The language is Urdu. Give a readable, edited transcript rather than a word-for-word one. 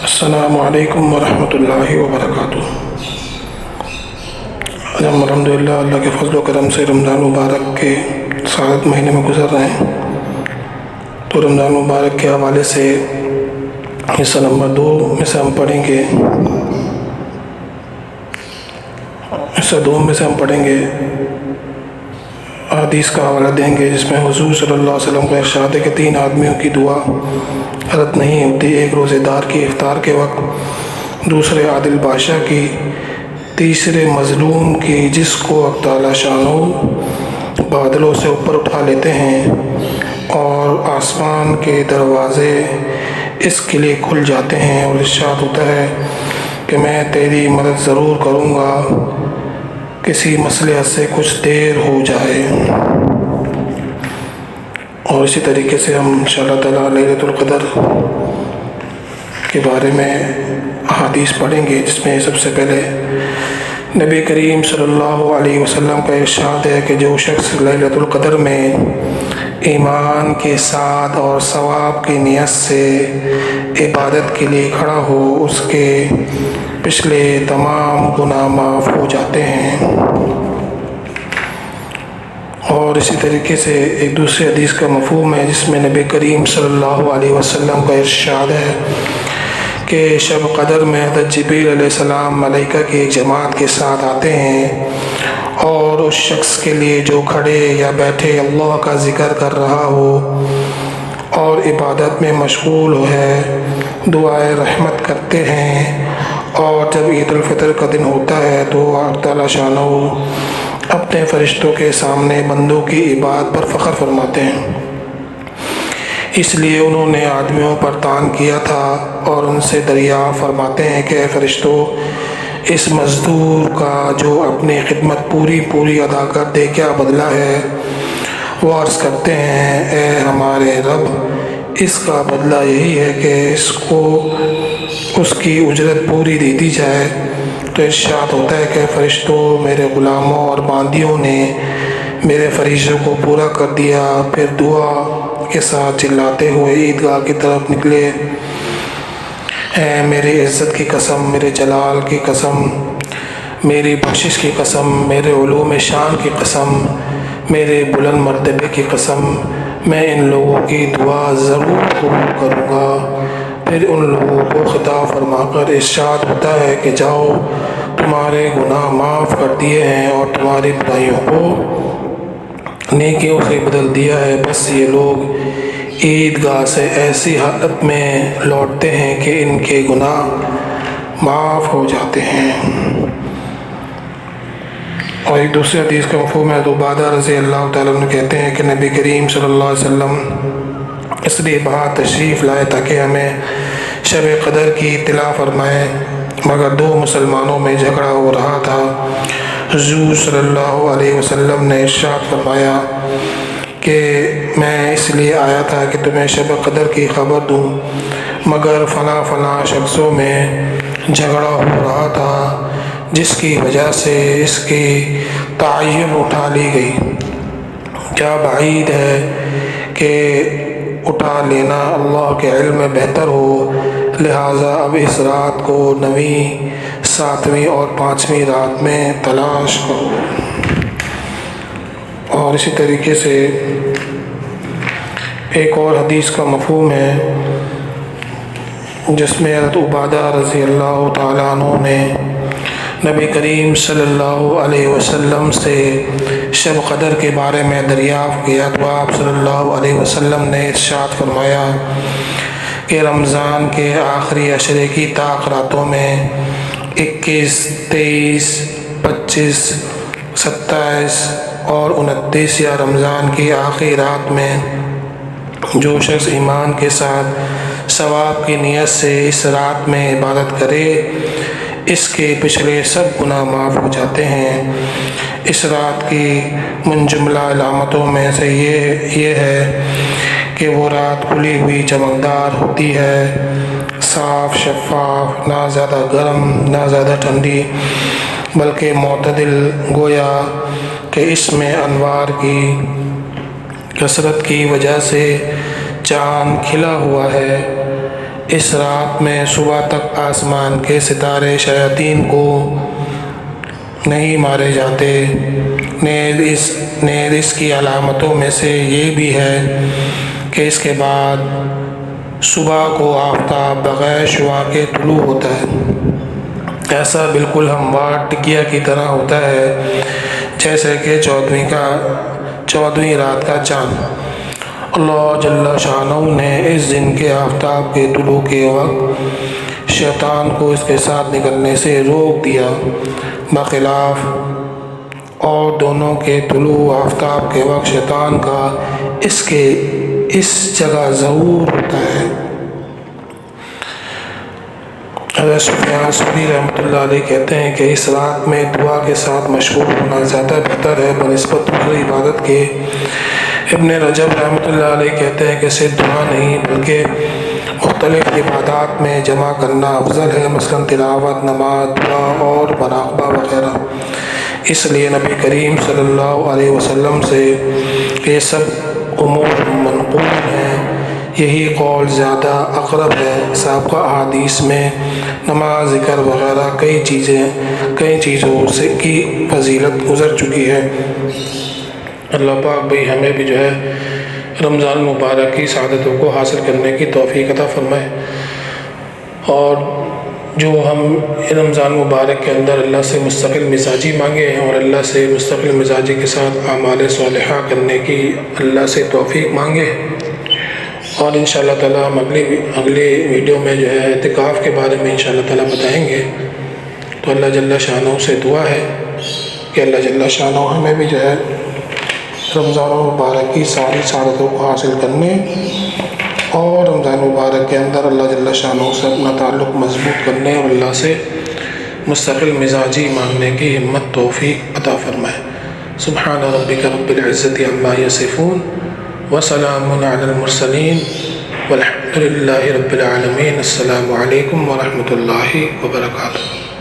السلام علیکم ورحمۃ اللہ وبرکاتہ۔ آج ہم الحمدللہ اللہ کے فضل و کرم سے رمضان مبارک کے سعادت مہینے میں گزر رہے ہیں، تو رمضان مبارک کے حوالے سے حصہ نمبر 2 میں سے ہم پڑھیں گے حدیث کا حوالہ دیں گے، جس میں حضور صلی اللہ علیہ وسلم کا ارشاد ہے کہ 3 آدمیوں کی دعا رد نہیں ہوتی، ایک روزے دار کی افطار کے وقت، دوسرے عادل بادشاہ کی، تیسرے مظلوم کی جس کو اللہ تعالیٰ شانہ بادلوں سے اوپر اٹھا لیتے ہیں اور آسمان کے دروازے اس کے لیے کھل جاتے ہیں، اور ارشاد ہوتا ہے کہ میں تیری مدد ضرور کروں گا کسی مصلحت سے کچھ دیر ہو جائے۔ اور اسی طریقے سے ہم انشاءاللہ تعالیٰ لیلۃ القدر کے بارے میں احادیث پڑھیں گے، جس میں سب سے پہلے نبی کریم صلی اللہ علیہ وسلم کا ارشاد ہے کہ جو شخص لیلۃ القدر میں ایمان کے ساتھ اور ثواب کی نیت سے عبادت کے لیے کھڑا ہو، اس کے پچھلے تمام گناہ معاف ہو جاتے ہیں۔ اور اسی طریقے سے ایک دوسری حدیث کا مفہوم ہے، جس میں نبی کریم صلی اللہ علیہ وسلم کا ارشاد ہے کہ شب قدر میں حضرت جبریل علیہ السلام ملائکہ کی ایک جماعت کے ساتھ آتے ہیں، اور اس شخص کے لیے جو کھڑے یا بیٹھے اللہ کا ذکر کر رہا ہو اور عبادت میں مشغول ہے، دعائے رحمت کرتے ہیں، اور جب عید الفطر کا دن ہوتا ہے تو اللہ تعالیٰ شانہ اپنے فرشتوں کے سامنے بندوں کی عبادت پر فخر فرماتے ہیں۔ اس لیے انہوں نے آدمیوں پر طعن کیا تھا اور ان سے دریافت فرماتے ہیں کہ اے فرشتوں، اس مزدور کا جو اپنی خدمت پوری ادا کر دے کیا بدلہ ہے؟ وہ عرض کرتے ہیں اے ہمارے رب، اس کا بدلہ یہی ہے کہ اس کو اس کی اجرت پوری دے دی جائے۔ تو ارشاد ہوتا ہے کہ فرشتوں، میرے غلاموں اور باندیوں نے میرے فریضوں کو پورا کر دیا، پھر دعا کے ساتھ چلاتے ہوئے عیدگاہ کی طرف نکلے۔ اے میری عزت کی قسم، میرے جلال کی قسم، میری بخشش کی قسم، میرے علوم شان کی قسم، میرے بلند مرتبے کی قسم، میں ان لوگوں کی دعا ضرور قبول کروں گا۔ پھر ان لوگوں کو خطاب فرما کر ارشاد ہوتا ہے کہ جاؤ، تمہارے گناہ معاف کر دیے ہیں اور تمہاری برائیوں کو نیکیوں سے بدل دیا ہے۔ بس یہ لوگ عیدگاہ سے ایسی حالت میں لوٹتے ہیں کہ ان کے گناہ معاف ہو جاتے ہیں۔ اور ایک دوسری حدیث کا مفہوم ہے، تو عبادہ رضی اللہ تعالیٰ عنہ کہتے ہیں کہ نبی کریم صلی اللہ علیہ وسلم اس لیے باہر تشریف لائے تاکہ ہمیں شب قدر کی اطلاع فرمائے، مگر 2 مسلمانوں میں جھگڑا ہو رہا تھا۔ حضور صلی اللہ علیہ وسلم نے ارشاد فرمایا کہ میں اس لیے آیا تھا کہ تمہیں شب قدر کی خبر دوں، مگر فلاں شخصوں میں جھگڑا ہو رہا تھا، جس کی وجہ سے اس کی تعین اٹھا لی گئی۔ کیا بعید ہے کہ اٹھا لینا اللہ کے علم میں بہتر ہو، لہٰذا اب اس رات کو 9ویں، 7ویں اور 5ویں رات میں تلاش کرو۔ اور اسی طریقے سے ایک اور حدیث کا مفہوم ہے، جس میں حضرت عبادہ رضی اللہ تعالیٰ عنہ نے نبی کریم صلی اللہ علیہ وسلم سے شب قدر کے بارے میں دریافت کیا، تو آپ صلی اللہ علیہ وسلم نے ارشاد فرمایا کہ رمضان کے آخری عشرے کی طاق راتوں میں 21، 23، 25، 27 اور 29 یا رمضان کی آخری رات میں جو شخص ایمان کے ساتھ ثواب کی نیت سے اس رات میں عبادت کرے، اس کے پچھلے سب گناہ معاف ہو جاتے ہیں۔ اس رات کی منجملہ علامتوں میں سے یہ ہے کہ وہ رات کھلی ہوئی چمکدار ہوتی ہے، صاف شفاف، نہ زیادہ گرم نہ زیادہ ٹھنڈی، بلکہ معتدل، گویا کہ اس میں انوار کی کثرت کی وجہ سے چاند کھلا ہوا ہے۔ اس رات میں صبح تک آسمان کے ستارے شیاطین کو نہیں مارے جاتے۔ نیز اس کی علامتوں میں سے یہ بھی ہے کہ اس کے بعد صبح کو آفتاب بغیر شعاع کے طلوع ہوتا ہے۔ ایسا بالکل ہموار ٹکیا کی طرح ہوتا ہے جیسے کہ 14ویں رات کا چاند۔ اللہ جل شانہ نے اس دن کے آفتاب کے طلوع کے وقت شیطان کو اس کے ساتھ نکلنے سے روک دیا، بخلاف اور دونوں کے طلوع آفتاب کے وقت شیطان کا اس جگہ ظہور ہوتا ہے۔ حضرت سفیان ثوری رحمۃ اللہ علیہ کہتے ہیں کہ اس رات میں دعا کے ساتھ مشغول ہونا زیادہ بہتر ہے بنسبت دوسری عبادت کے۔ ابن رجب رحمۃ اللہ علیہ کہتے ہیں کہ صرف دعا نہیں بلکہ مختلف عبادات میں جمع کرنا افضل ہے، مثلا تلاوت، نماز، دعا اور مراقبہ وغیرہ۔ اس لیے نبی کریم صلی اللہ علیہ وسلم سے یہ سب امور منقول ہیں۔ یہی قول زیادہ اقرب ہے۔ سابقہ احادیث میں نماز، ذکر وغیرہ کئی چیزوں کی فضیلت گزر چکی ہے۔ اللہ پاک بھائی ہمیں بھی جو ہے رمضان مبارک کی سعادتوں کو حاصل کرنے کی توفیق عطا فرمائے، اور جو ہم رمضان مبارک کے اندر اللہ سے مستقل مزاجی مانگے ہیں اور اللہ سے مستقل مزاجی کے ساتھ اعمال صالحہ کرنے کی اللہ سے توفیق مانگے، اور انشاءاللہ تعالیٰ ہم اگلی ویڈیو میں جو ہے اعتکاف کے بارے میں انشاءاللہ تعالیٰ بتائیں گے۔ تو اللہ جل شانہ سے دعا ہے کہ اللہ جل شانہ ہمیں بھی جو ہے رمضان مبارک کی ساری سعادتوں کو حاصل کرنے اور رمضان مبارک کے اندر اللہ جل شانہ سے اپنا تعلق مضبوط کرنے اور اللہ سے مستقل مزاجی مانگنے کی ہمت توفیق عطا فرمائے۔ سبحان ربک رب العزت عما یصفون وسلام علی المرسلین والحمد للہ رب العالمین۔ السلام علیکم ورحمۃ اللہ وبرکاتہ۔